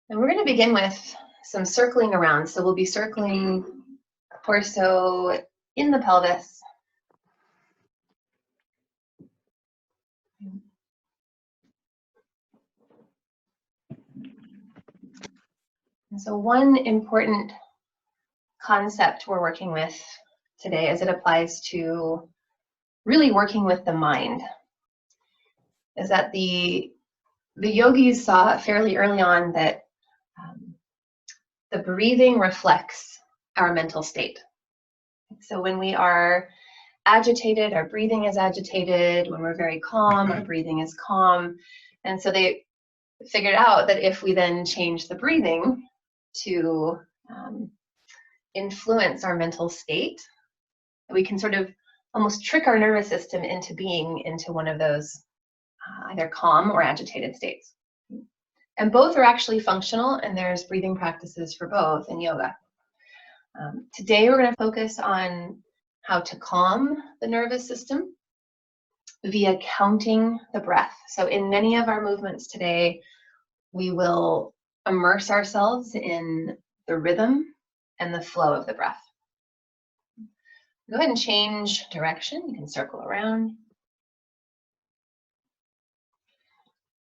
And we're going to begin with some circling around. So we'll be circling torso in the pelvis. And so one important concept we're working with today as it applies to really working with the mind is that the yogis saw fairly early on that the breathing reflects our mental state. So when we are agitated, our breathing is agitated. When we're very calm, our breathing is calm. And so they figured out that if we then change the breathing to influence our mental state, we can sort of almost trick our nervous system into being into one of those either calm or agitated states. And both are actually functional, and there's breathing practices for both in yoga. Today we're going to focus on how to calm the nervous system via counting the breath. So in many of our movements today, we will immerse ourselves in the rhythm and the flow of the breath. Go ahead and change direction. You can circle around.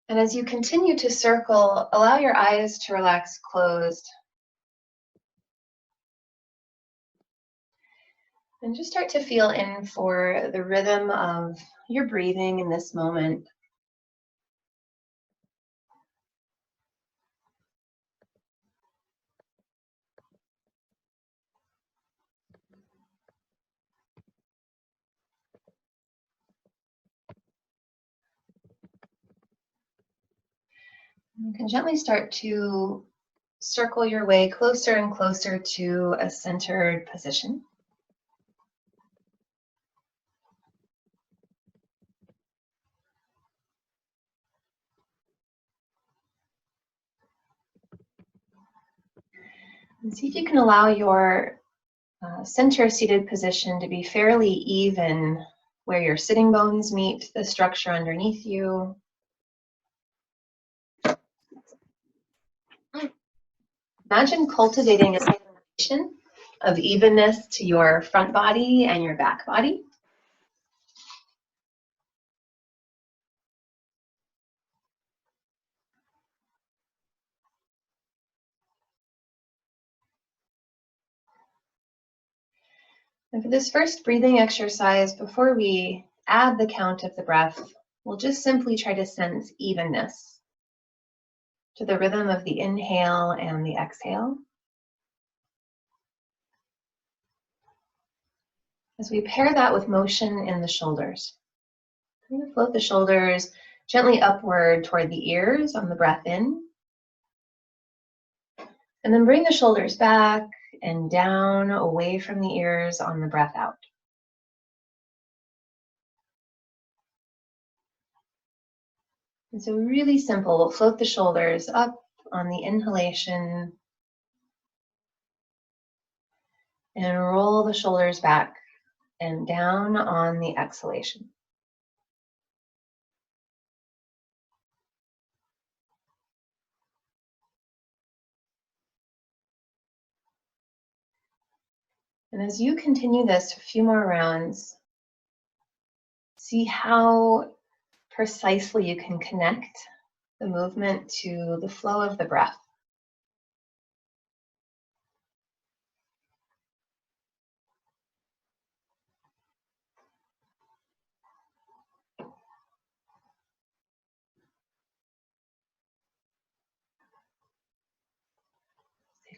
And as you continue to circle, allow your eyes to relax closed. And just start to feel in for the rhythm of your breathing in this moment. You can gently start to circle your way closer and closer to a centered position. And see if you can allow your center seated position to be fairly even where your sitting bones meet the structure underneath you. Imagine cultivating a sensation of evenness to your front body and your back body. And for this first breathing exercise, before we add the count of the breath, we'll just simply try to sense evenness to the rhythm of the inhale and the exhale. As we pair that with motion in the shoulders. I'm going to float the shoulders gently upward toward the ears on the breath in. And then bring the shoulders back and down away from the ears on the breath out. And so really simple, we'll float the shoulders up on the inhalation and roll the shoulders back and down on the exhalation. And as you continue this a few more rounds, see how precisely you can connect the movement to the flow of the breath.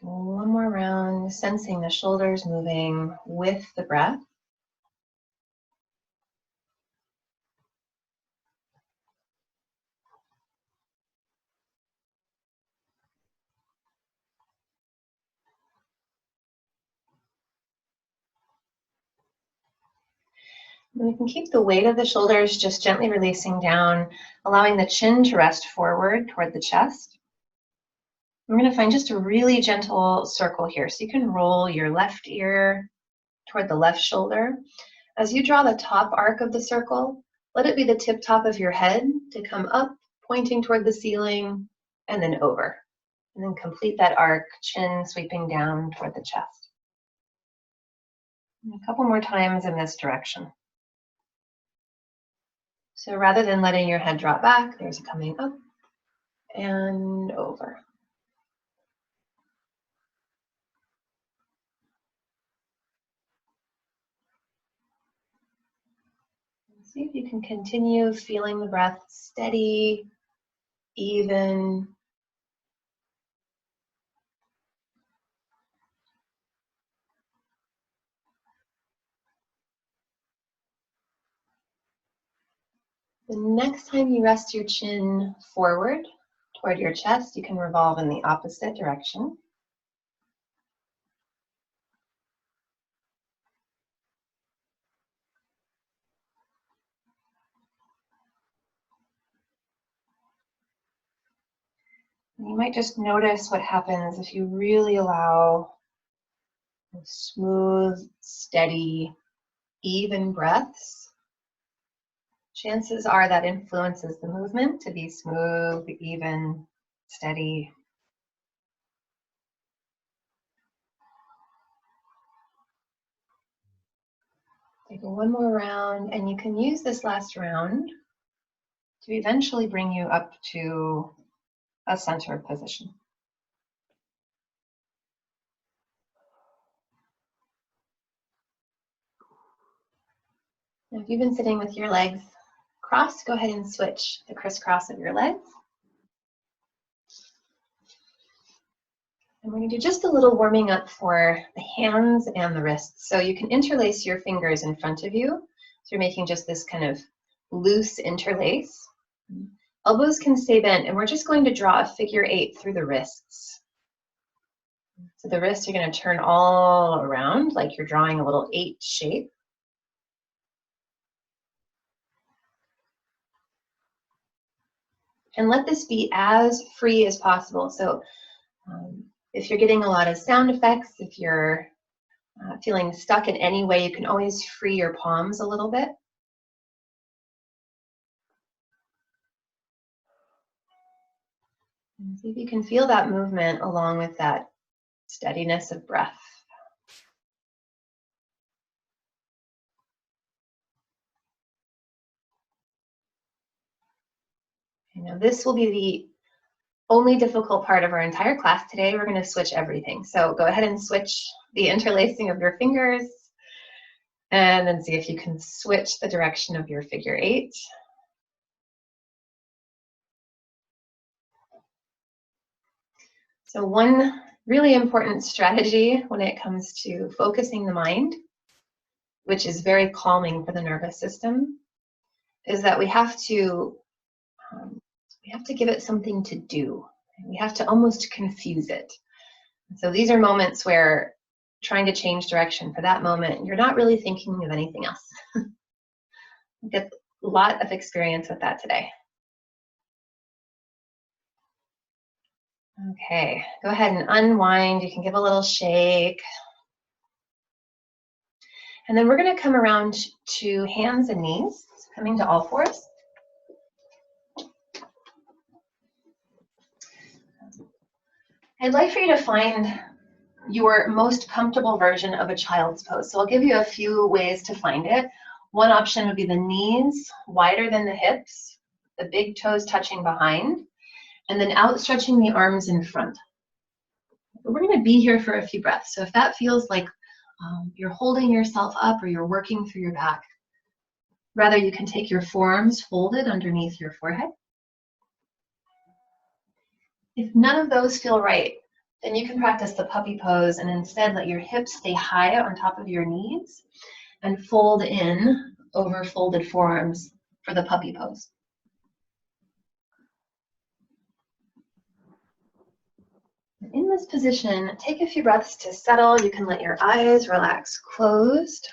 One more round, sensing the shoulders moving with the breath. And we can keep the weight of the shoulders just gently releasing down, allowing the chin to rest forward toward the chest. I'm going to find just a really gentle circle here. So you can roll your left ear toward the left shoulder. As you draw the top arc of the circle, let it be the tip top of your head to come up, pointing toward the ceiling, and then over. And then complete that arc, chin sweeping down toward the chest. And a couple more times in this direction. So rather than letting your head drop back, there's a coming up and over. See if you can continue feeling the breath steady, even. The next time you rest your chin forward toward your chest, you can revolve in the opposite direction. You might just notice what happens if you really allow smooth, steady, even breaths. Chances are that influences the movement to be smooth, even, steady. Take one more round, and you can use this last round to eventually bring you up to a centered position. Now, if you've been sitting with your legs crossed, go ahead and switch the crisscross of your legs. And we're going to do just a little warming up for the hands and the wrists. So you can interlace your fingers in front of you. So you're making just this kind of loose interlace. Elbows can stay bent, and we're just going to draw a figure 8 through the wrists. So the wrists are going to turn all around like you're drawing a little 8 shape. And let this be as free as possible. So if you're getting a lot of sound effects, if you're feeling stuck in any way, you can always free your palms a little bit. And see if you can feel that movement along with that steadiness of breath. Now this will be the only difficult part of our entire class today. We're going to switch everything. So go ahead and switch the interlacing of your fingers, and then see if you can switch the direction of your figure 8. So one really important strategy when it comes to focusing the mind, which is very calming for the nervous system, is that we have to give it something to do. We have to almost confuse it. So these are moments where trying to change direction for that moment, you're not really thinking of anything else. Get a lot of experience with that today. Okay, go ahead and unwind. You can give a little shake. And then we're going to come around to hands and knees, coming to all fours. I'd like for you to find your most comfortable version of a child's pose. So I'll give you a few ways to find it. One option would be the knees wider than the hips, the big toes touching behind, and then outstretching the arms in front. But we're going to be here for a few breaths. So if that feels like you're holding yourself up or you're working through your back, rather you can take your forearms folded underneath your forehead. If none of those feel right, then you can practice the puppy pose and instead let your hips stay high on top of your knees and fold in over folded forearms for the puppy pose. In this position, take a few breaths to settle. You can let your eyes relax closed.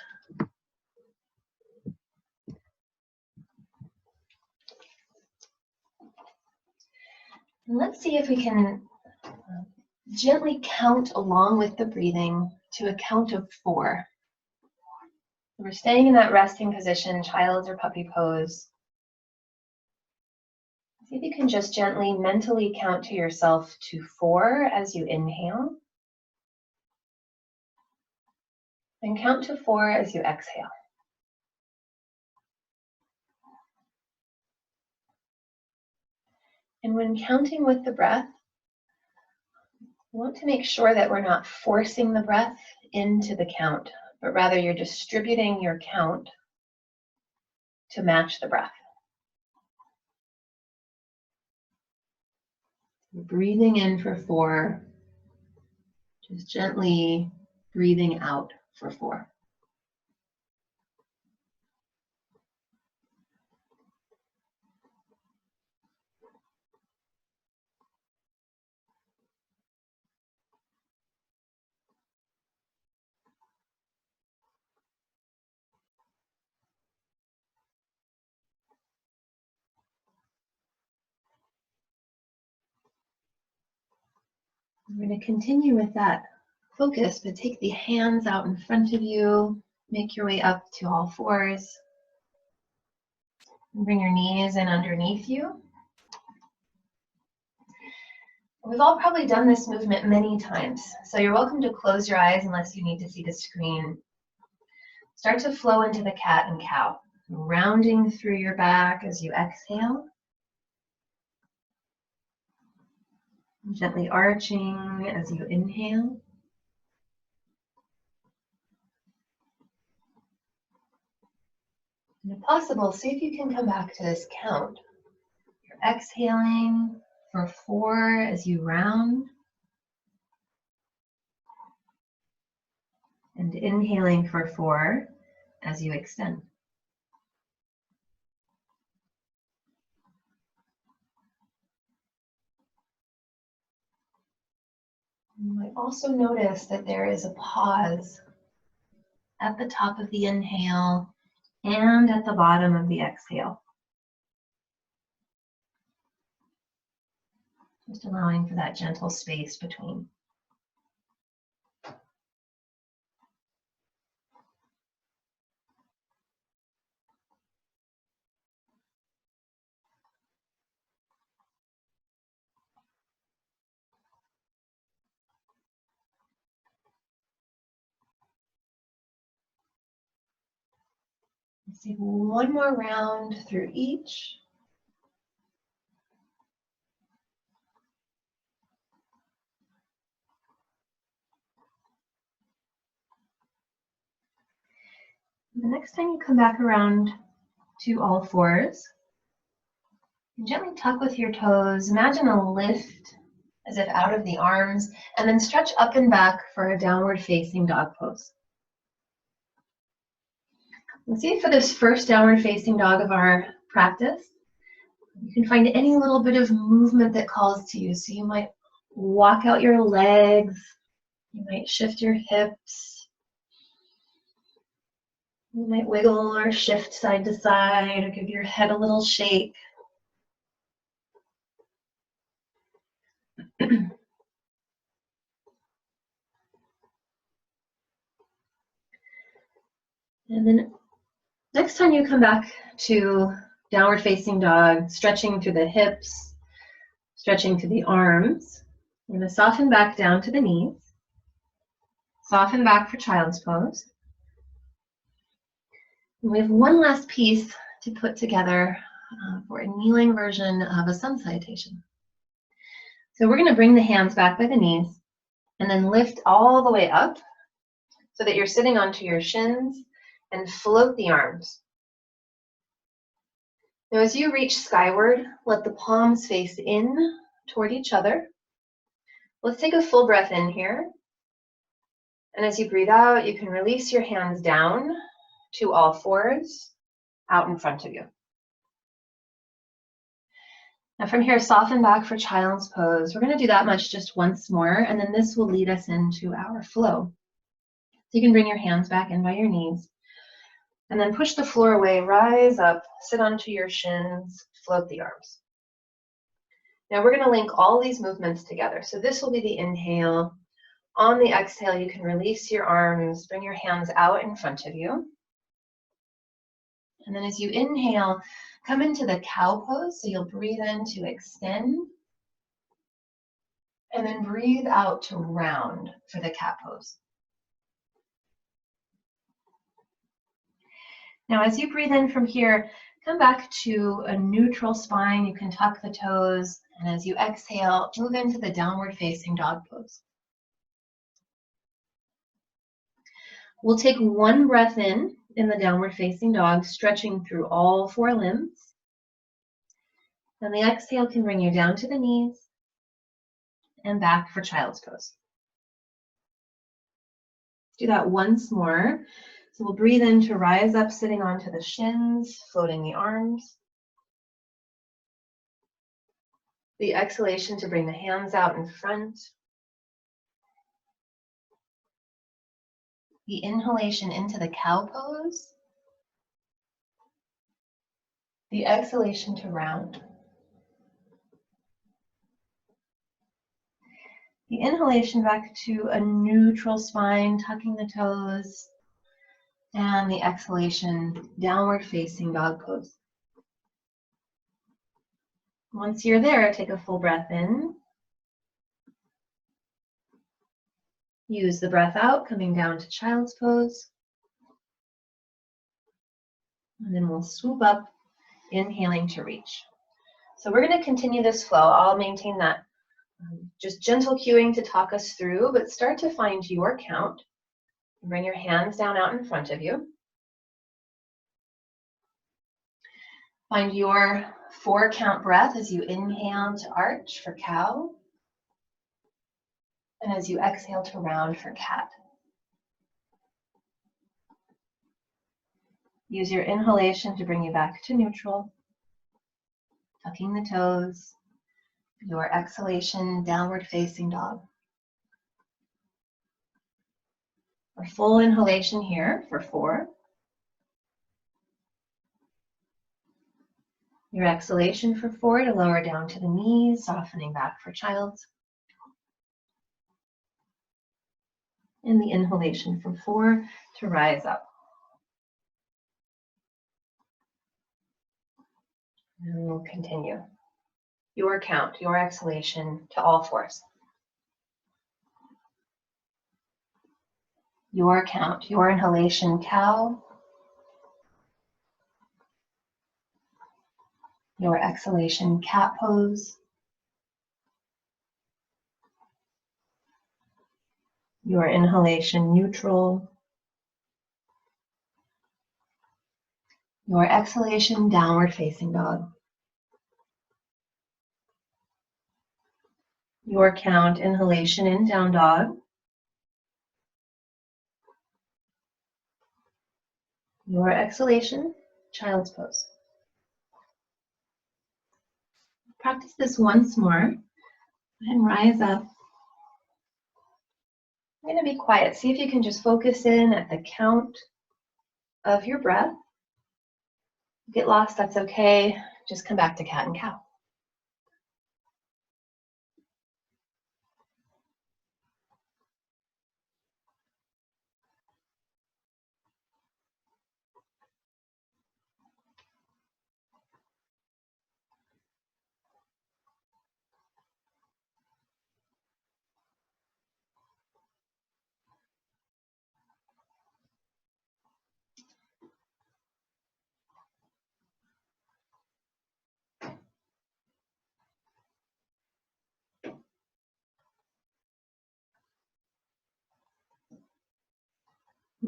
And let's see if we can gently count along with the breathing to a count of 4. We're staying in that resting position, child's or puppy pose. See if you can just gently mentally count to yourself to 4 as you inhale. And count to 4 as you exhale. And when counting with the breath, we want to make sure that we're not forcing the breath into the count, but rather you're distributing your count to match the breath. Breathing in for 4, just gently breathing out for 4. We're going to continue with that focus, but take the hands out in front of you. Make your way up to all 4s. Bring your knees in underneath you. We've all probably done this movement many times, so you're welcome to close your eyes unless you need to see the screen. Start to flow into the cat and cow, rounding through your back as you exhale. Gently arching as you inhale. And if possible, see if you can come back to this count. You're exhaling for 4 as you round. And inhaling for 4 as you extend. You might also notice that there is a pause at the top of the inhale and at the bottom of the exhale. Just allowing for that gentle space between. Let's take one more round through each. The next time you come back around to all 4s, gently tuck with your toes. Imagine a lift as if out of the arms, and then stretch up and back for a downward facing dog pose. And see, for this first downward facing dog of our practice, you can find any little bit of movement that calls to you. So you might walk out your legs, you might shift your hips, you might wiggle or shift side to side, or give your head a little shake. And then next time you come back to downward facing dog, stretching through the hips, stretching through the arms, you're going to soften back down to the knees, soften back for child's pose. And we have one last piece to put together for a kneeling version of a sun salutation. So we're going to bring the hands back by the knees and then lift all the way up so that you're sitting onto your shins and float the arms. Now as you reach skyward, let the palms face in toward each other. Let's take a full breath in here. And as you breathe out, you can release your hands down to all 4s out in front of you. Now from here, soften back for child's pose. We're going to do that much just once more, and then this will lead us into our flow. So you can bring your hands back in by your knees, and then push the floor away, rise up, sit onto your shins, float the arms. Now we're going to link all these movements together. So this will be the inhale. On the exhale, you can release your arms, bring your hands out in front of you. And then as you inhale, Come into the cow pose, so you'll breathe in to extend, and then breathe out to round for the cat pose. Now, as you breathe in from here, come back to a neutral spine. You can tuck the toes, and as you exhale, move into the downward facing dog pose. We'll take one breath in the downward facing dog, stretching through all 4 limbs. Then the exhale can bring you down to the knees and back for child's pose. Do that once more. So we'll breathe in to rise up, sitting onto the shins, floating the arms. The exhalation to bring the hands out in front. The inhalation into the cow pose. The exhalation to round. The inhalation back to a neutral spine, tucking the toes. And the exhalation, downward facing dog pose. Once you're there, take a full breath in. Use the breath out, coming down to child's pose. And then we'll swoop up, inhaling to reach. So we're going to continue this flow. I'll maintain that just gentle cueing to talk us through, but start to find your count. Bring your hands down out in front of you. Find your 4 count breath as you inhale to arch for cow. And as you exhale to round for cat. Use your inhalation to bring you back to neutral. Tucking the toes. Your exhalation, downward facing dog. A full inhalation here for 4. Your exhalation for 4 to lower down to the knees, softening back for child's. And the inhalation for 4 to rise up. And we'll continue. Your count, your exhalation to all 4s. Your count, your inhalation, cow. Your exhalation, cat pose. Your inhalation, neutral. Your exhalation, downward facing dog. Your count, inhalation in down dog. Your exhalation, child's pose. Practice this once more and rise up. I'm going to be quiet. See if you can just focus in at the count of your breath. Get lost, that's okay. Just come back to cat and cow.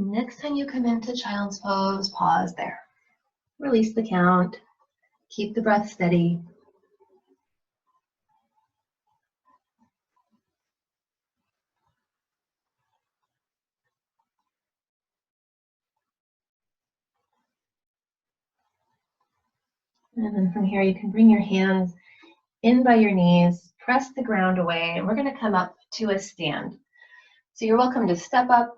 Next time you come into child's pose, pause there. Release the count. Keep the breath steady. And then from here, you can bring your hands in by your knees, press the ground away, and we're going to come up to a stand. So you're welcome to step up,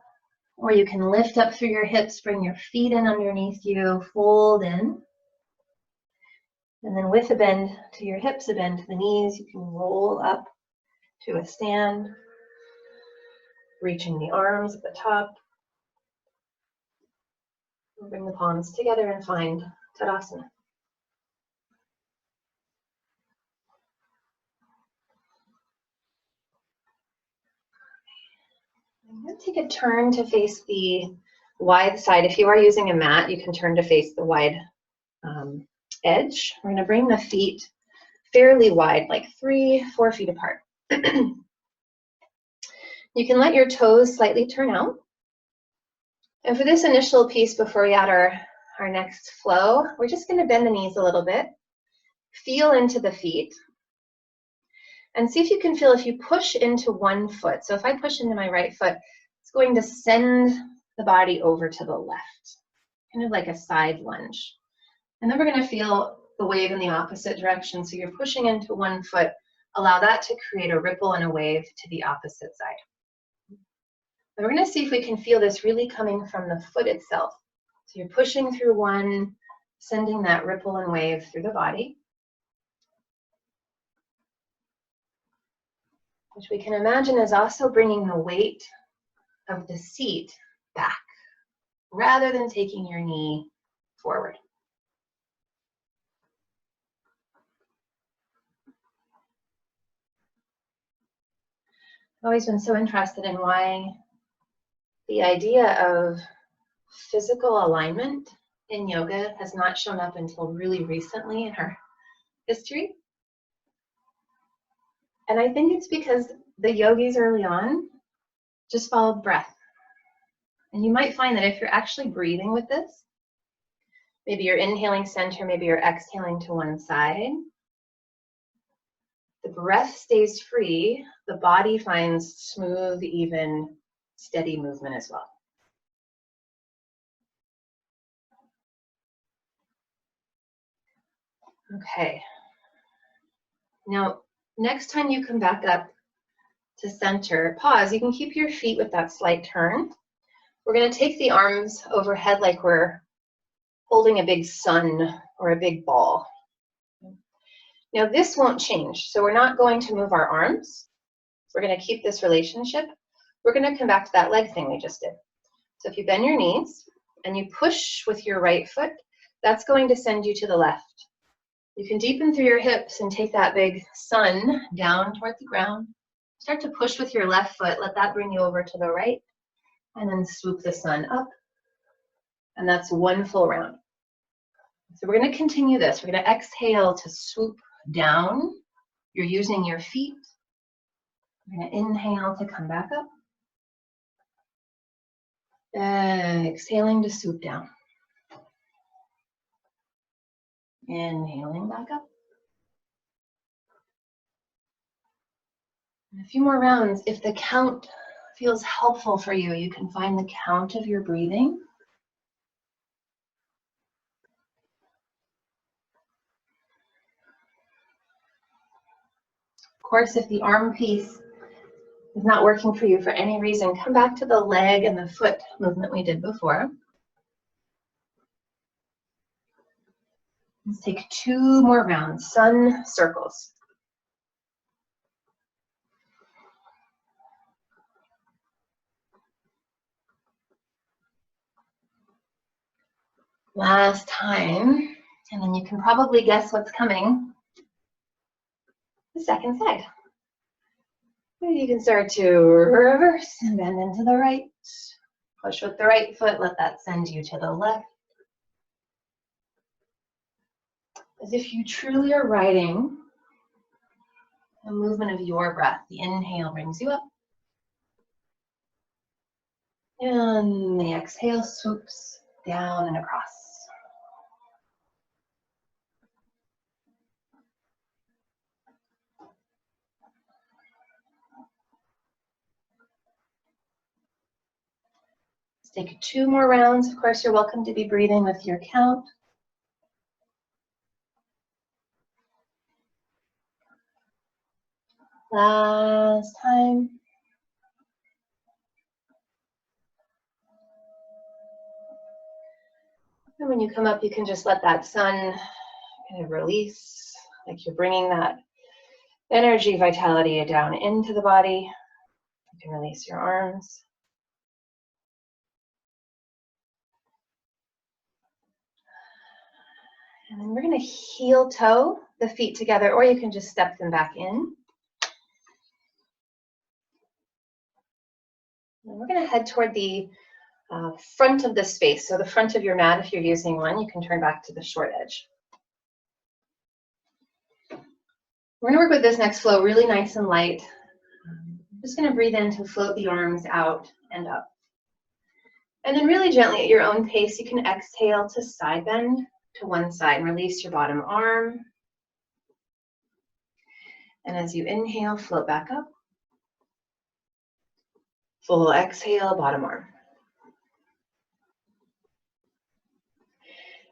or you can lift up through your hips, bring your feet in underneath you, fold in. And then with a bend to your hips, a bend to the knees, you can roll up to a stand, reaching the arms at the top. Bring the palms together and find Tadasana. I'm going to take a turn to face the wide side. If you are using a mat, you can turn to face the wide edge. We're going to bring the feet fairly wide, like 3-4 feet apart. You can let your toes slightly turn out. And for this initial piece, before we add our next flow, we're just going to bend the knees a little bit. Feel into the feet. And see if you can feel if you push into one foot. So if I push into my right foot, it's going to send the body over to the left, kind of like a side lunge. And then we're going to feel the wave in the opposite direction. So you're pushing into one foot. Allow that to create a ripple and a wave to the opposite side. And we're going to see if we can feel this really coming from the foot itself. So you're pushing through one, sending that ripple and wave through the body, which we can imagine is also bringing the weight of the seat back, rather than taking your knee forward. I've always been so interested in why the idea of physical alignment in yoga has not shown up until really recently in our history. And I think it's because the yogis early on just followed breath. And you might find that if you're actually breathing with this, maybe you're inhaling center, maybe you're exhaling to one side, the breath stays free, the body finds smooth, even, steady movement as well. Okay. Now, next time you come back up to center, pause. You can keep your feet with that slight turn. We're going to take the arms overhead like we're holding a big sun or a big ball. Now, this won't change, so we're not going to move our arms. We're going to keep this relationship. We're going to come back to that leg thing we just did. So if you bend your knees and you push with your right foot, that's going to send you to the left. You can deepen through your hips and take that big sun down toward the ground. Start to push with your left foot. Let that bring you over to the right. And then swoop the sun up. And that's one full round. So we're going to continue this. We're going to exhale to swoop down. You're using your feet. We're going to inhale to come back up. Exhaling to swoop down. Inhaling back up. And a few more rounds. If the count feels helpful for you, you can find the count of your breathing. Of course, if the arm piece is not working for you for any reason, come back to the leg and the foot movement we did before. Let's take 2 more rounds, sun circles. Last time, and then you can probably guess what's coming. The second side. You can start to reverse and bend into the right. Push with the right foot, let that send you to the left. As if you truly are riding the movement of your breath. The inhale brings you up. And the exhale swoops down and across. Let's take 2 more rounds. Of course, you're welcome to be breathing with your count. Last time. And when you come up, you can just let that sun kind of release, like you're bringing that energy, vitality down into the body. You can release your arms. And then we're going to heel toe the feet together, or you can just step them back in. And we're going to head toward the front of the space. So the front of your mat, if you're using one, you can turn back to the short edge. We're going to work with this next flow really nice and light. I'm just going to breathe in to float the arms out and up. And then really gently at your own pace, you can exhale to side bend to one side and release your bottom arm. And as you inhale, float back up. Full exhale, bottom arm.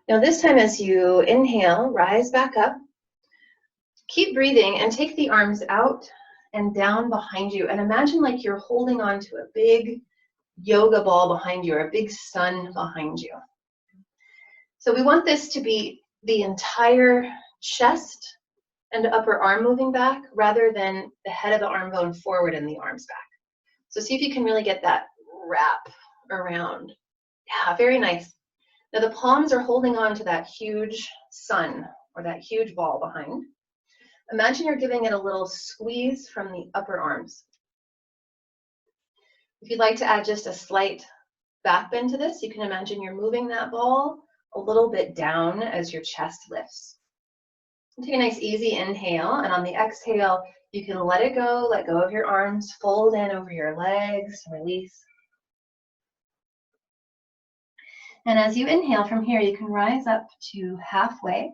Now this time as you inhale, rise back up. Keep breathing and take the arms out and down behind you. And imagine like you're holding on to a big yoga ball behind you or a big sun behind you. So we want this to be the entire chest and upper arm moving back rather than the head of the arm going forward and the arms back. So see if you can really get that wrap around. Yeah, very nice. Now the palms are holding on to that huge sun or that huge ball behind. Imagine you're giving it a little squeeze from the upper arms. If you'd like to add just a slight back bend to this, you can imagine you're moving that ball a little bit down as your chest lifts. Take a nice easy inhale, and on the exhale, you can let it go, let go of your arms, fold in over your legs, release. And as you inhale from here, you can rise up to halfway.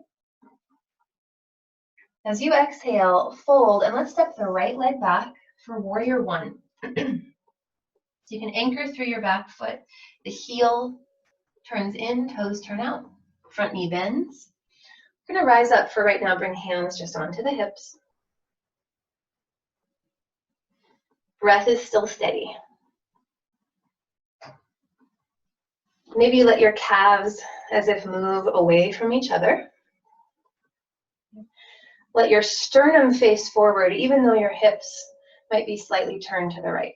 As you exhale, fold, and let's step the right leg back for warrior one. So you can anchor through your back foot. The heel turns in, toes turn out, front knee bends. We're going to rise up for right now, bring hands just onto the hips. Breath is still steady. Maybe you let your calves as if move away from each other. Let your sternum face forward, even though your hips might be slightly turned to the right.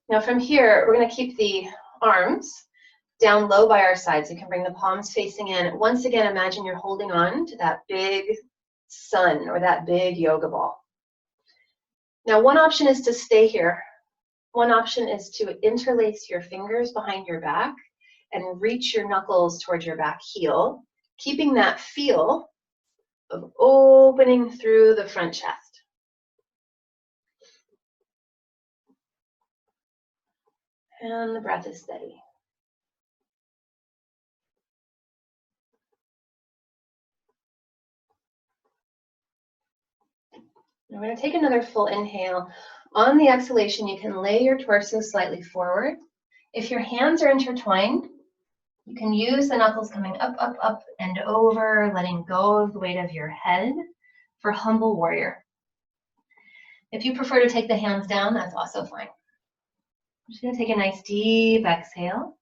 Now from here, we're going to keep the arms down low by our sides. You can bring the palms facing in. Once again, imagine you're holding on to that big sun or that big yoga ball. Now one option is to stay here. One option is to interlace your fingers behind your back and reach your knuckles towards your back heel, keeping that feel of opening through the front chest. And the breath is steady. Now we're going to take another full inhale. On the exhalation, you can lay your torso slightly forward. If your hands are intertwined, you can use the knuckles coming up, up, up, and over, letting go of the weight of your head for humble warrior. If you prefer to take the hands down, that's also fine. I'm just going to take a nice deep exhale.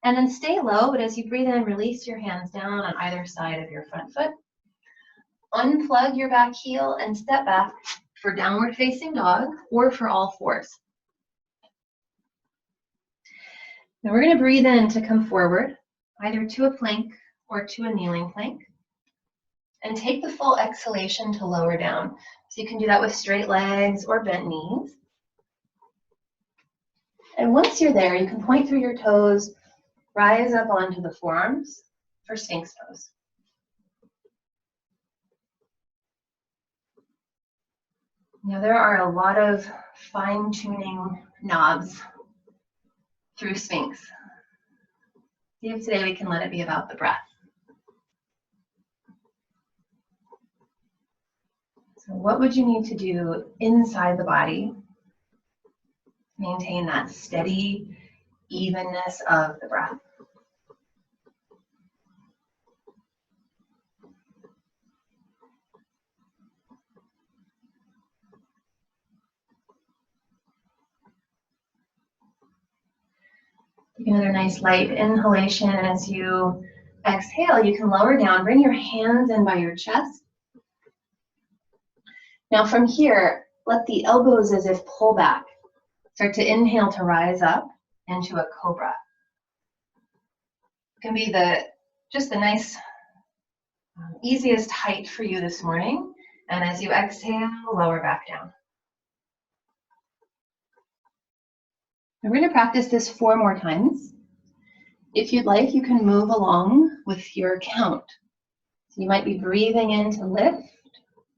And then stay low, but as you breathe in, release your hands down on either side of your front foot. Unplug your back heel and step back for downward facing dog or for all fours. Now we're going to breathe in to come forward, either to a plank or to a kneeling plank. And take the full exhalation to lower down. So you can do that with straight legs or bent knees. And once you're there, you can point through your toes, rise up onto the forearms for Sphinx pose. Now there are a lot of fine-tuning knobs through Sphinx. See if today we can let it be about the breath. So what would you need to do inside the body to maintain that steady evenness of the breath? Take another nice light inhalation, and as you exhale, you can lower down, bring your hands in by your chest. Now from here, let the elbows as if pull back. Start to inhale to rise up into a cobra. It can be just the nice, easiest height for you this morning. And as you exhale, lower back down. We're going to practice this 4 more times. If you'd like, you can move along with your count. So you might be breathing in to lift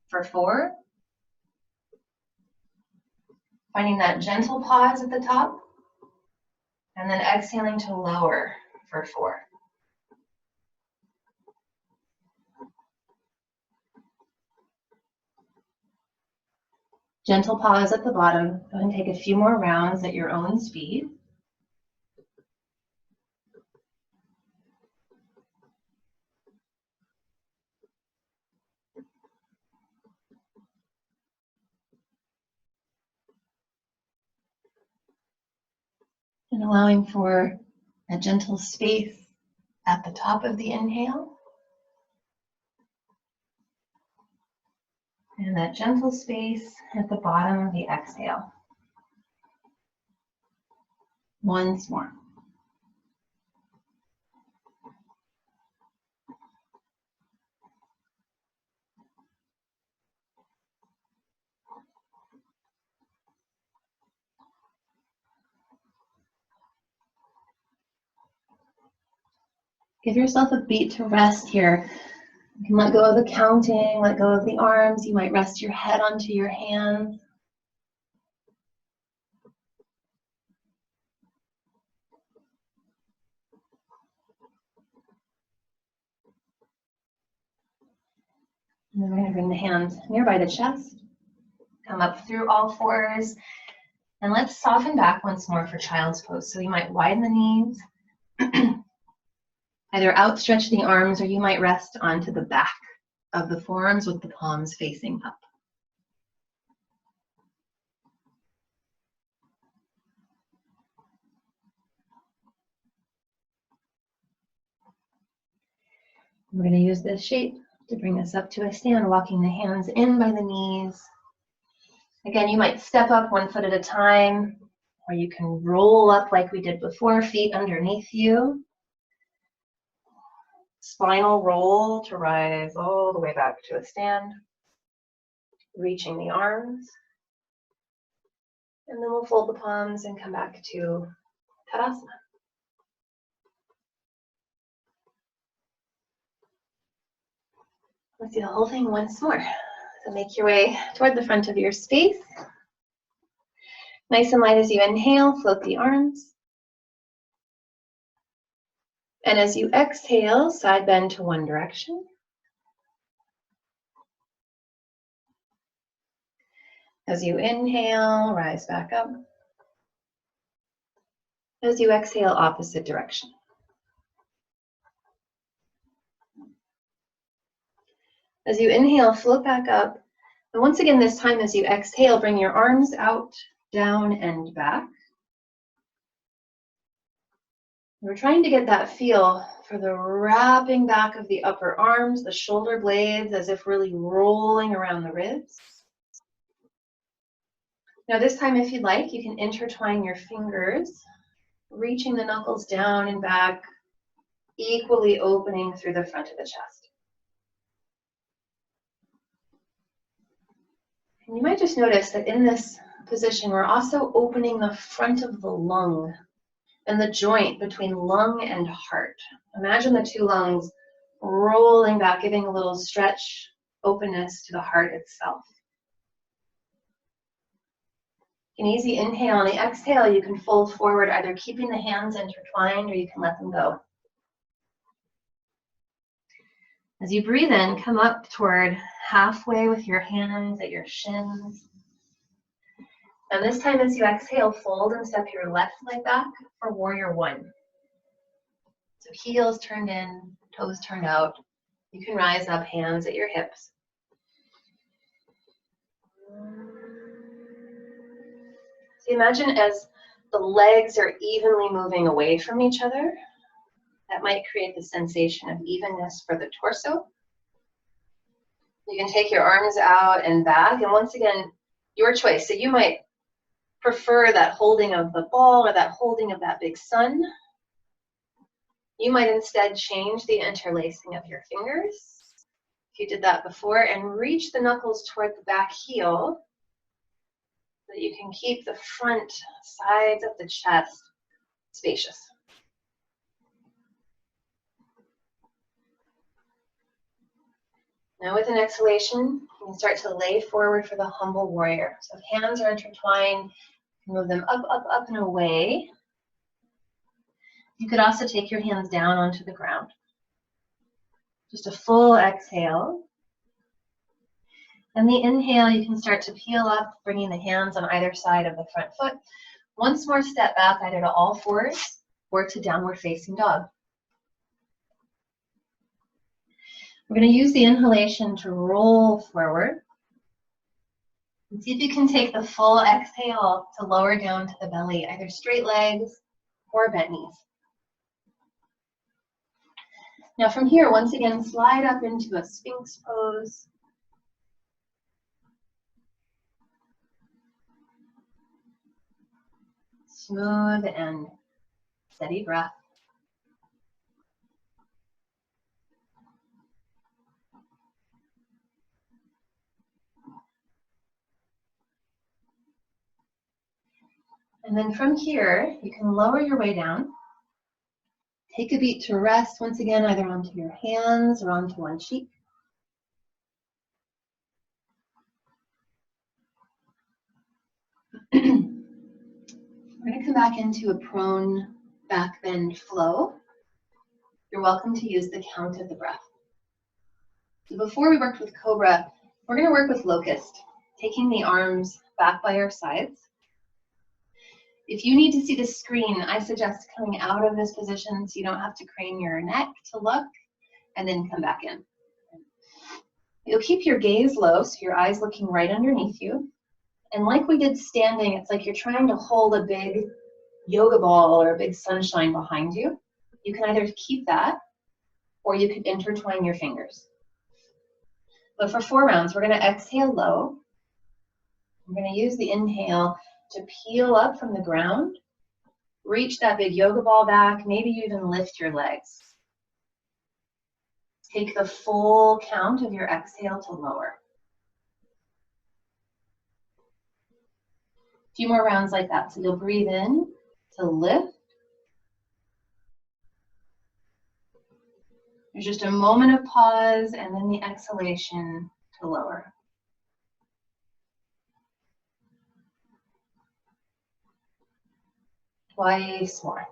for 4. Finding that gentle pause at the top. And then exhaling to lower for 4. Gentle pause at the bottom. Go ahead and take a few more rounds at your own speed. And allowing for a gentle space at the top of the inhale. And that gentle space at the bottom of the exhale. Once more. Give yourself a beat to rest here. You can let go of the counting, let go of the arms. You might rest your head onto your hands. And then we're going to bring the hands nearby the chest. Come up through all 4s. And let's soften back once more for child's pose. So you might widen the knees. Either outstretch the arms, or you might rest onto the back of the forearms with the palms facing up. We're going to use this shape to bring us up to a stand, walking the hands in by the knees. Again, you might step up 1 foot at a time, or you can roll up like we did before, feet underneath you. Spinal roll to rise all the way back to a stand, reaching the arms. And then we'll fold the palms and come back to Tadasana. Let's do the whole thing once more. So make your way toward the front of your space. Nice and light as you inhale, float the arms. And as you exhale, side bend to one direction. As you inhale, rise back up. As you exhale, opposite direction. As you inhale, float back up. And once again, this time as you exhale, bring your arms out, down, and back. We're trying to get that feel for the wrapping back of the upper arms, the shoulder blades, as if really rolling around the ribs. Now this time, if you'd like, you can intertwine your fingers, reaching the knuckles down and back, equally opening through the front of the chest. And you might just notice that in this position, we're also opening the front of the lung and the joint between lung and heart. Imagine the 2 lungs rolling back, giving a little stretch, openness to the heart itself. An easy inhale. On the exhale, you can fold forward, either keeping the hands intertwined or you can let them go. As you breathe in, come up toward halfway with your hands at your shins. And this time as you exhale, fold and step your left leg back for warrior 1. So heels turned in, toes turned out. You can rise up, hands at your hips. So imagine as the legs are evenly moving away from each other. That might create the sensation of evenness for the torso. You can take your arms out and back, and once again, your choice. So you might prefer that holding of the ball or that holding of that big sun. You might instead change the interlacing of your fingers. if you did that before, and reach the knuckles toward the back heel so that you can keep the front sides of the chest spacious. Now with an exhalation, you can start to lay forward for the humble warrior. So if hands are intertwined, you can move them up, up, up and away. You could also take your hands down onto the ground. Just a full exhale. And the inhale, you can start to peel up, bringing the hands on either side of the front foot. Once more, step back either to all fours or to downward facing dog. We're going to use the inhalation to roll forward. And see if you can take the full exhale to lower down to the belly, either straight legs or bent knees. Now from here, once again, slide up into a Sphinx pose. Smooth and steady breath. And then from here, you can lower your way down. Take a beat to rest, once again, either onto your hands or onto one cheek. We're going to come back into a prone back bend flow. You're welcome to use the count of the breath. So before we worked with Cobra, we're going to work with Locust, taking the arms back by our sides. If you need to see the screen, I suggest coming out of this position so you don't have to crane your neck to look, and then come back in. You'll keep your gaze low, so your eyes looking right underneath you. And like we did standing, it's like you're trying to hold a big yoga ball or a big sunshine behind you. You can either keep that, or you could intertwine your fingers. But for 4 rounds, we're going to exhale low. We're going to use the inhale to peel up from the ground, reach that big yoga ball back, maybe you even lift your legs. Take the full count of your exhale to lower. A few more rounds like that. So you'll breathe in to lift. There's just a moment of pause and then the exhalation to lower. Twice more.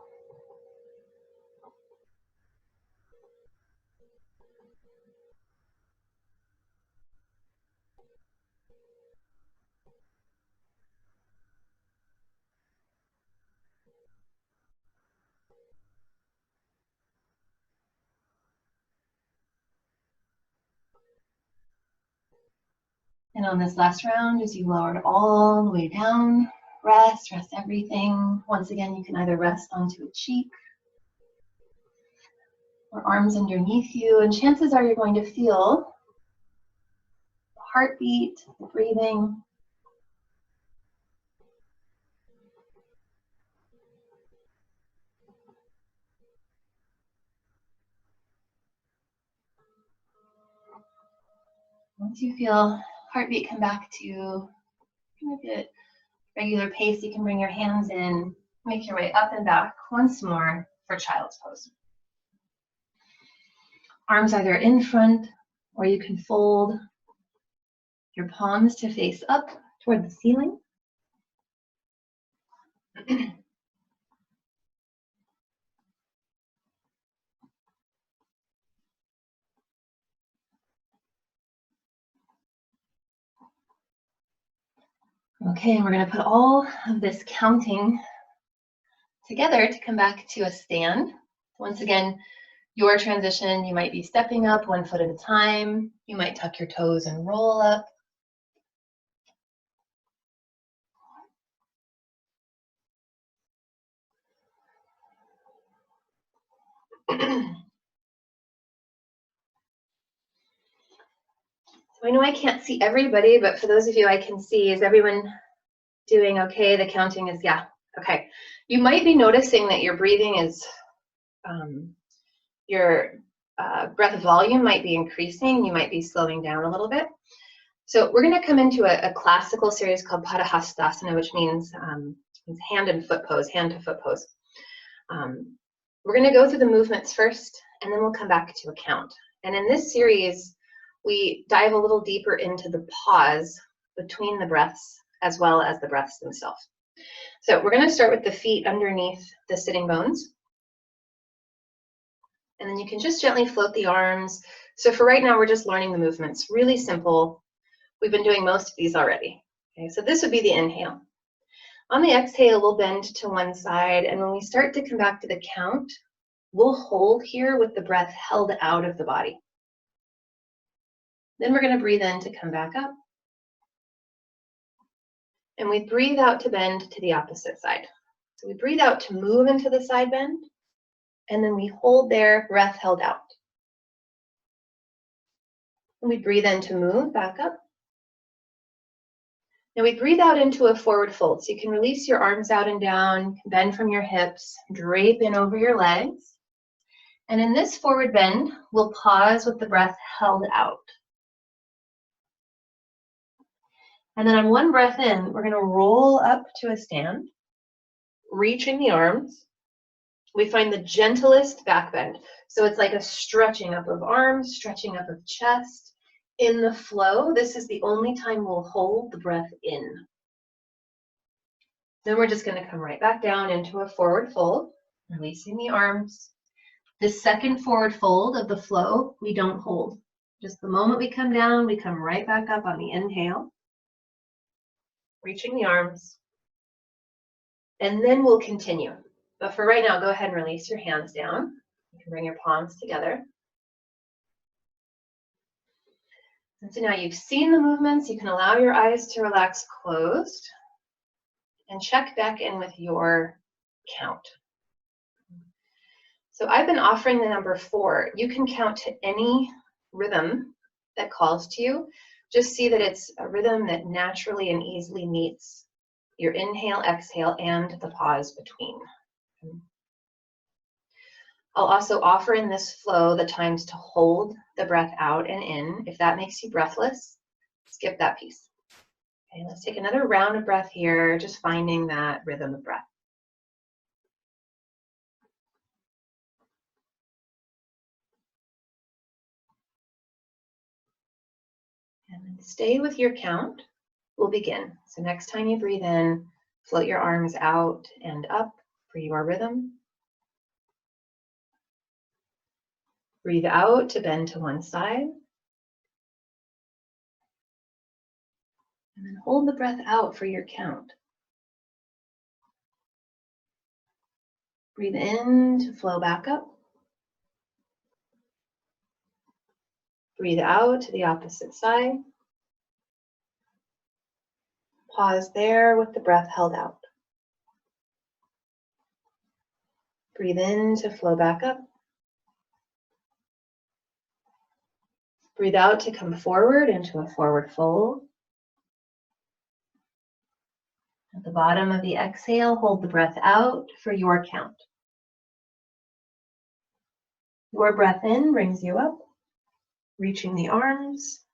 And on this last round, as you lowered all the way down, rest everything. Once again, you can either rest onto a cheek or arms underneath you, and chances are you're going to feel the heartbeat, the breathing. Once you feel heartbeat come back to kind of a regular pace, you can bring your hands in, make your way up and back once more for child's pose. Arms either in front, or you can fold your palms to face up toward the ceiling. Okay, and we're going to put all of this counting together to come back to a stand. Once again, your transition, you might be stepping up 1 foot at a time. You might tuck your toes and roll up. So I know I can't see everybody, but for those of you I can see, is everyone doing okay? The counting is, yeah, okay. You might be noticing that your breathing is, you're breath volume might be increasing. You might be slowing down a little bit. So we're going to come into a classical series called Padahastasana, which means hand and foot pose, hand to foot pose. We're going to go through the movements first, and then we'll come back to a count. And in this series, we dive a little deeper into the pause between the breaths as well as the breaths themselves. So we're going to start with the feet underneath the sitting bones. And then you can just gently float the arms. So for right now, we're just learning the movements. Really simple. We've been doing most of these already. Okay, so this would be the inhale. On the exhale, we'll bend to one side. And when we start to come back to the count, we'll hold here with the breath held out of the body. Then we're going to breathe in to come back up. And we breathe out to bend to the opposite side. So we breathe out to move into the side bend. And then we hold there, breath held out. And we breathe in to move back up. Now we breathe out into a forward fold. So you can release your arms out and down, bend from your hips, drape in over your legs. And in this forward bend, we'll pause with the breath held out. And then on one breath in, we're going to roll up to a stand, reaching the arms. We find the gentlest back bend. So it's like a stretching up of arms, stretching up of chest. In the flow, this is the only time we'll hold the breath in. Then we're just going to come right back down into a forward fold, releasing the arms. The second forward fold of the flow, we don't hold. Just the moment we come down, we come right back up on the inhale, reaching the arms. And then we'll continue. But for right now, go ahead and release your hands down. You can bring your palms together. And so now you've seen the movements, you can allow your eyes to relax closed and check back in with your count. So I've been offering the number 4. You can count to any rhythm that calls to you. Just see that it's a rhythm that naturally and easily meets your inhale, exhale, and the pause between. I'll also offer in this flow the times to hold the breath out and in. If that makes you breathless, skip that piece. Okay, let's take another round of breath here, just finding that rhythm of breath. And then stay with your count. We'll begin. So next time you breathe in, float your arms out and up for your rhythm. Breathe out to bend to one side. And then hold the breath out for your count. Breathe in to flow back up. Breathe out to the opposite side. Pause there with the breath held out. Breathe in to flow back up. Breathe out to come forward into a forward fold. At the bottom of the exhale, hold the breath out for your count. Your breath in brings you up, reaching the arms,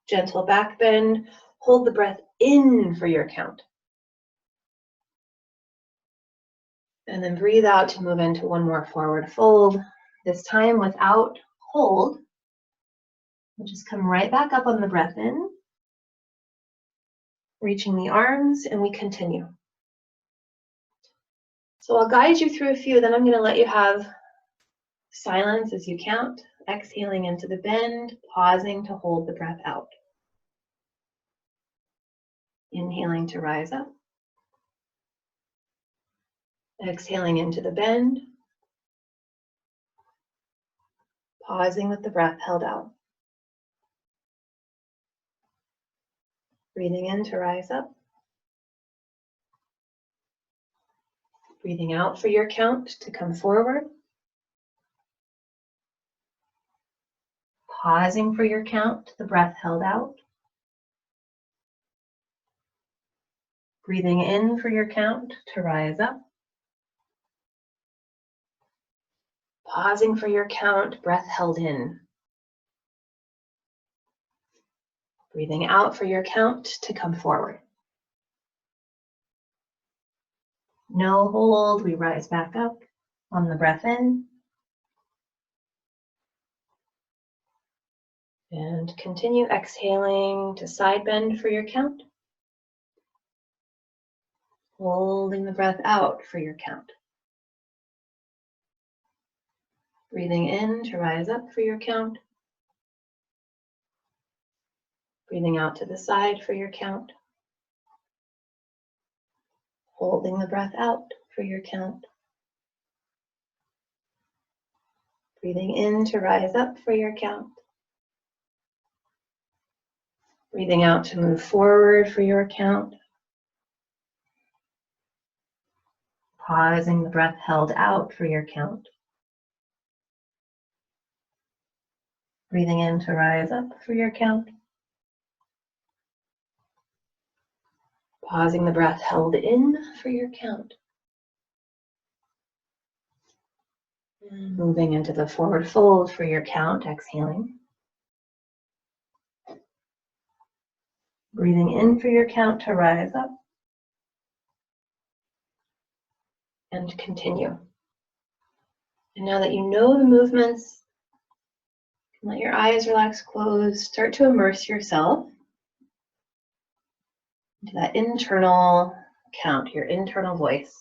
gentle back bend. Hold the breath in for your count. And then breathe out to move into one more forward fold. This time without hold. We'll just come right back up on the breath in, reaching the arms, and we continue. So I'll guide you through a few, then I'm going to let you have silence as you count, exhaling into the bend, pausing to hold the breath out. Inhaling to rise up. Exhaling into the bend. Pausing with the breath held out. Breathing in to rise up. Breathing out for your count to come forward. Pausing for your count, the breath held out. Breathing in for your count to rise up. Pausing for your count, breath held in. Breathing out for your count to come forward. No hold, we rise back up on the breath in. And continue exhaling to side bend for your count. Holding the breath out for your count. Breathing in to rise up for your count. Breathing out to the side for your count. Holding the breath out for your count. Breathing in to rise up for your count. Breathing out to move forward for your count. Pausing the breath held out for your count. Breathing in to rise up for your count. Pausing the breath held in for your count. And moving into the forward fold for your count, exhaling. Breathing in for your count to rise up. And continue. And now that you know the movements, let your eyes relax, close, start to immerse yourself into that internal count, your internal voice.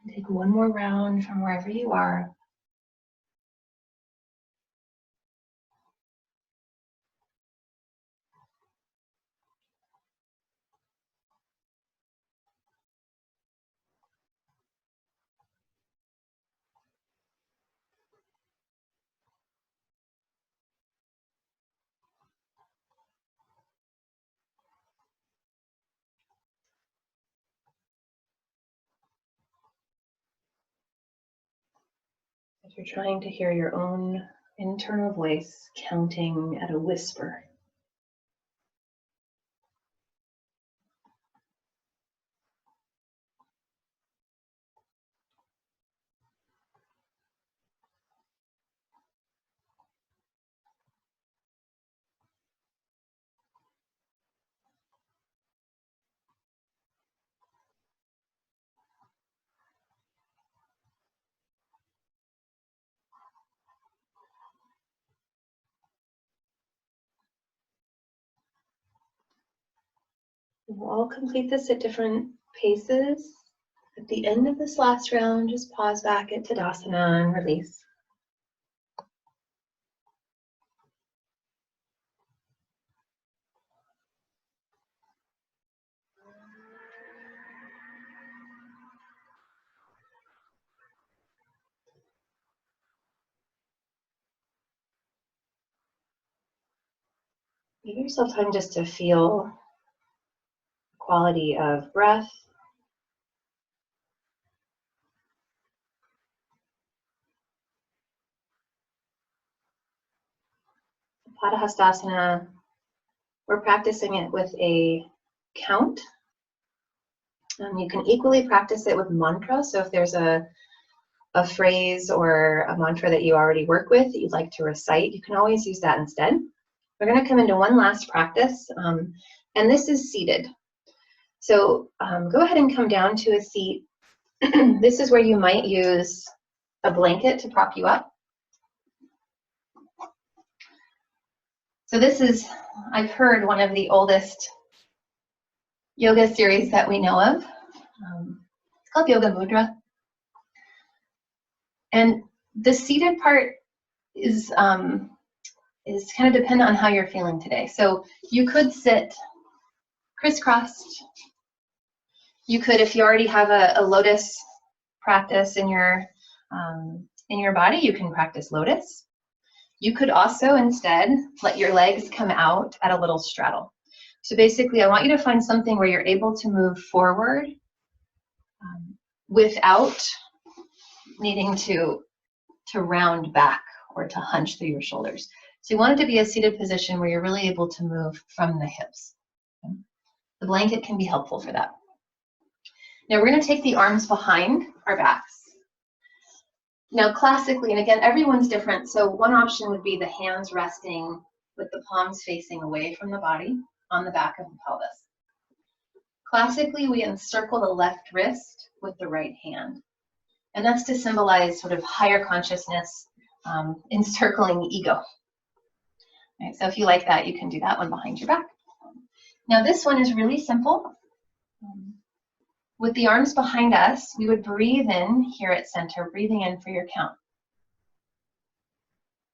Take one more round from wherever you are. If you're trying to hear your own internal voice counting at a whisper. We'll all complete this at different paces. At the end of this last round, just pause back at Tadasana and release. Give yourself time just to feel the quality of breath, Padahastasana, we're practicing it with a count. You can equally practice it with mantra. So if there's a phrase or a mantra that you already work with that you'd like to recite, you can always use that instead. We're going to come into one last practice, and this is seated. So go ahead and come down to a seat. This is where you might use a blanket to prop you up. So this is, I've heard, one of the oldest yoga series that we know of. It's called Yoga Mudra. And the seated part is kind of dependent on how you're feeling today. So you could sit crisscrossed. You could, if you already have a lotus practice in your body, you can practice lotus. You could also instead let your legs come out at a little straddle. So basically, I want you to find something where you're able to move forward without needing to round back or to hunch through your shoulders. So you want it to be a seated position where you're really able to move from the hips. Okay? The blanket can be helpful for that. Now we're going to take the arms behind our backs. Now classically, and again, everyone's different, so one option would be the hands resting with the palms facing away from the body on the back of the pelvis. Classically, we encircle the left wrist with the right hand. And that's to symbolize sort of higher consciousness, encircling ego. Right, so if you like that, you can do that one behind your back. Now this one is really simple. With the arms behind us, we would breathe in here at center, breathing in for your count.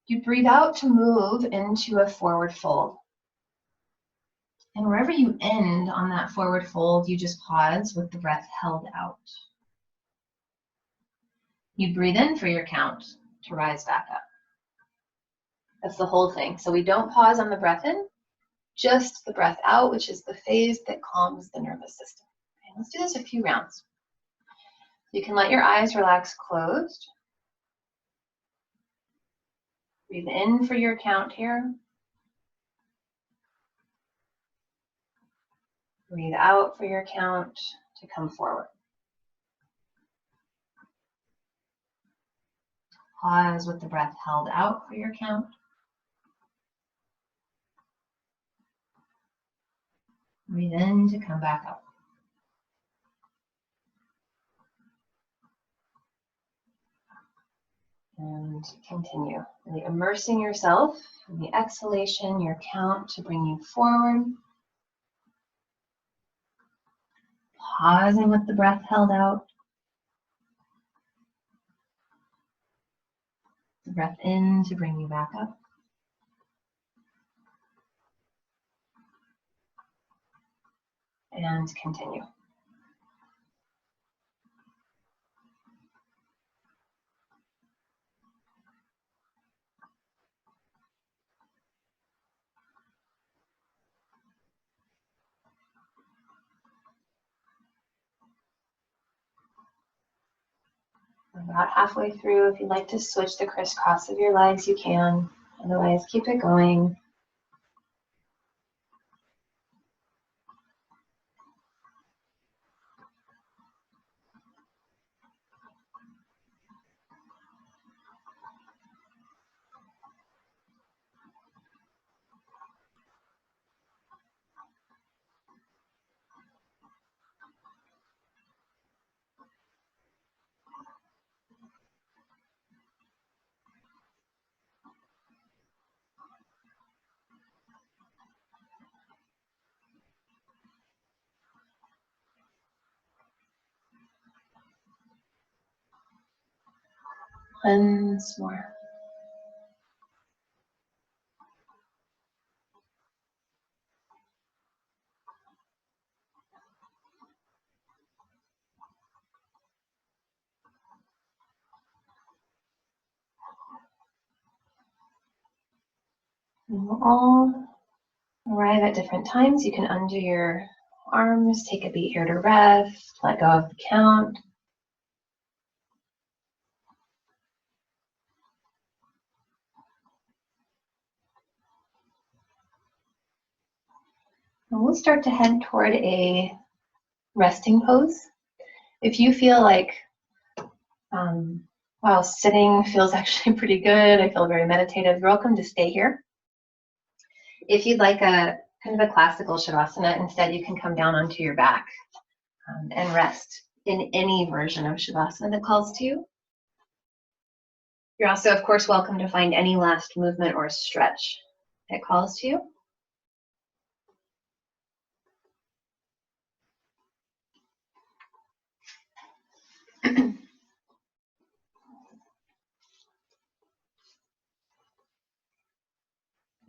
You breathe out to move into a forward fold. And wherever you end on that forward fold, you just pause with the breath held out. You breathe in for your count to rise back up. That's the whole thing. So we don't pause on the breath in, just the breath out, which is the phase that calms the nervous system. Okay, let's do this a few rounds. You can let your eyes relax closed. Breathe in for your count here. Breathe out for your count to come forward. Pause with the breath held out for your count. Breathe in to come back up. And continue. Really immersing yourself in the exhalation, your count to bring you forward. Pausing with the breath held out. The breath in to bring you back up. And continue. About halfway through, if you'd like to switch the crisscross of your legs, you can. Otherwise, keep it going. Once more. And we'll all arrive at different times. You can undo your arms, take a beat here to rest, let go of the count. And we'll start to head toward a resting pose. If you feel like, wow, sitting feels actually pretty good, I feel very meditative, you're welcome to stay here. If you'd like a kind of a classical Shavasana, instead you can come down onto your back and rest in any version of Shavasana that calls to you. You're also, of course, welcome to find any last movement or stretch that calls to you.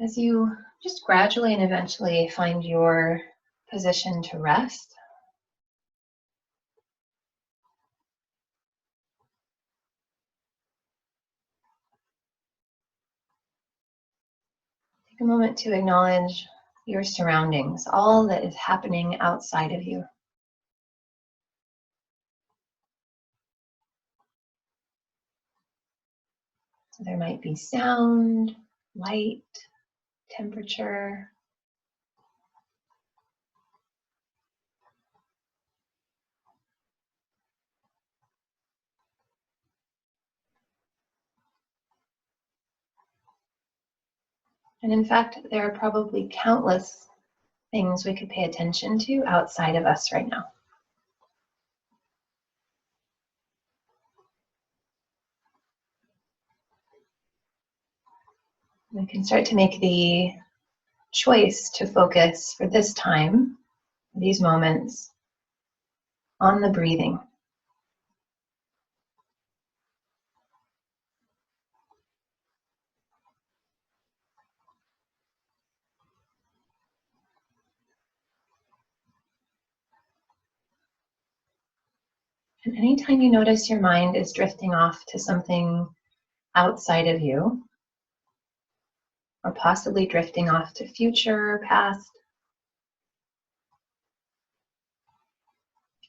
As you just gradually and eventually find your position to rest, take a moment to acknowledge your surroundings, all that is happening outside of you. So there might be sound, light, temperature. And in fact, there are probably countless things we could pay attention to outside of us right now. We can start to make the choice to focus for this time, these moments, on the breathing. And anytime you notice your mind is drifting off to something outside of you, or possibly drifting off to future or past,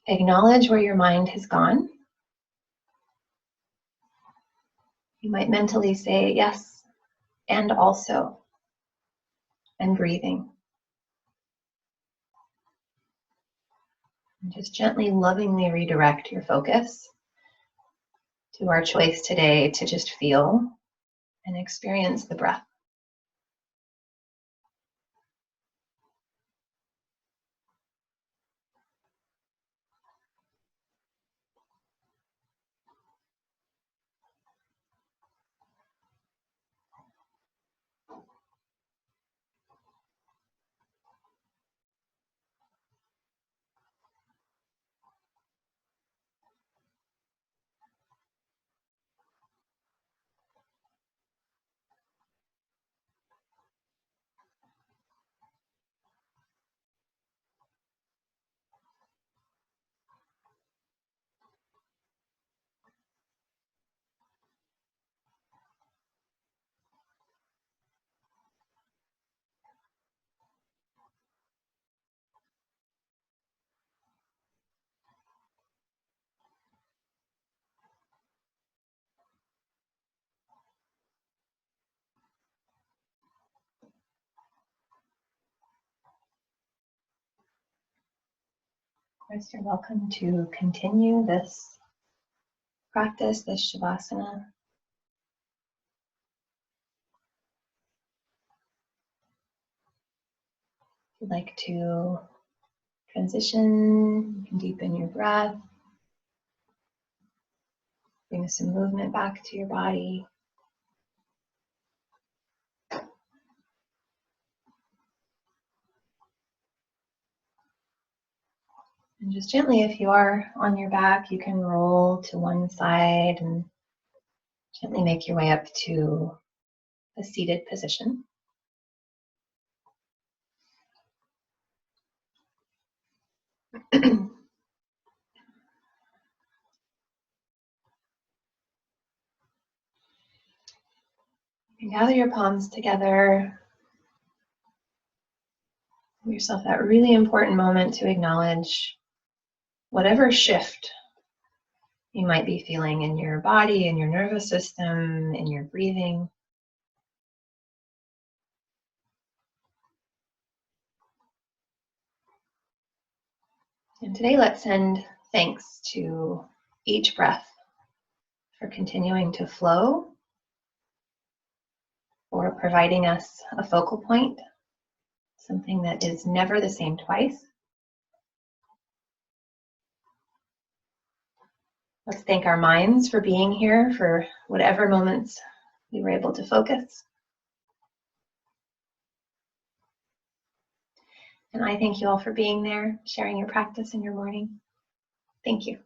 acknowledge where your mind has gone. You might mentally say yes, and also, and breathing. And just gently, lovingly redirect your focus to our choice today to just feel and experience the breath. Of course, you're welcome to continue this practice, this Shavasana. If you'd like to transition, you can deepen your breath, bring some movement back to your body. And just gently, if you are on your back, you can roll to one side and gently make your way up to a seated position. And gather your palms together. Give yourself that really important moment to acknowledge whatever shift you might be feeling in your body, in your nervous system, in your breathing. And today, let's send thanks to each breath for continuing to flow, for providing us a focal point, something that is never the same twice. Let's thank our minds for being here for whatever moments we were able to focus. And I thank you all for being there, sharing your practice in your morning. Thank you.